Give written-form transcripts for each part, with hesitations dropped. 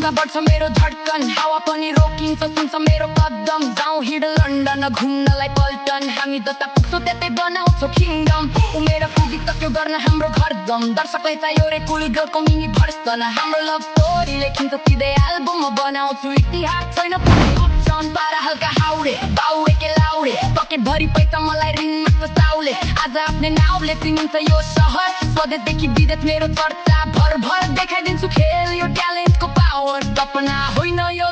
सँगसँगै बढ्छ मेरो धड्कन हावा पनि रोकिन्छ सुन्छ मेरो कदम गाउँ हिँड लन्डन घुम्नलाई पल्टन हामी जता पुग्छौँ त्यतै बनाउँछौँ किङडम उमेर पुगिसक्यो गर्न हाम्रो घरदम दर्शकलाई चाहियो रे कुली गर्लको मिनी भर्सन हाम्रो लभ स्टोरी लेखिन्छ सिधै एल्बममा बनाउँछु इतिहास छैन अप्सन पारा हल्का हाउडे बाउ एके लाउडे पकेट भरि पैसा मलाई रिङमा साउले आज आफ्नै नाउँले चिनिन्छ यो सहर स्वदेशदेखि विदेश मेरो चर्चा भर भर देखाइदिन्छु खेल यो ट्यालेन्टको पावर सपना होइन यो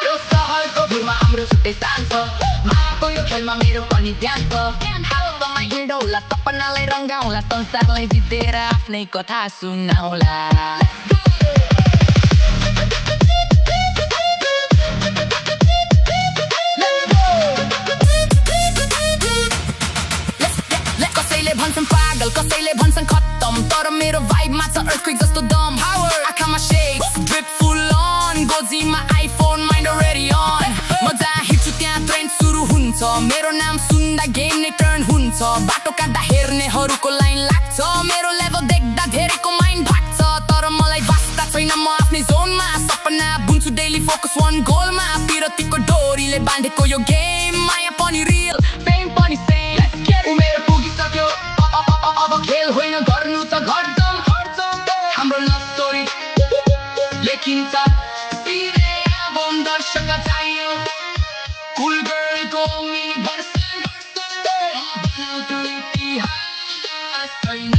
यो सहरको भुइँमा हाम्रो छुट्टै स्थान छ माको यो खेलमा मेरो पनि ध्यान छ हिँडौला सपनालाई रङ्गाउला संसारलाई जितेर आफ्नै कथा सुनाउला कसैले भन्छन् पागल कसैले भन्छन् खत्तम तर मेरो भाइबमा छ अर्थक्वेक जस्तो दम आँखामा शेक्स ड्रिप फुल अन गोजीमा आइफोन माइन्ड अलरेडी अन म जहाँ हिँड्छु त्यहाँ ट्रेन्ड सुरु हुन्छ मेरो नाम सुन्दा गेम नै टर्न हुन्छ बाटो काट्दा हेर्नेहरूको लाइन लाग्छ मेरो लेभल देख्दा धेरैको माइन्ड भाग्छ तर मलाई वास्ता छैन म आफ्नै जोनमा सपना बुन्छु डेली फोकस वान गोलमा पिरतीको डोरीले बाँधेको यो गेम माया पनि रियल फेम पनि सेम उमेर पुगिसक्यो अब खेल होइन गर्नु त घट्दम हाम्रो लभ स्टोरी लेखिन्छ सिधै एल्बम दर्शक चाहियो कुल गर्लको मिनी भर्सन बनाउँछु इतिहास छैन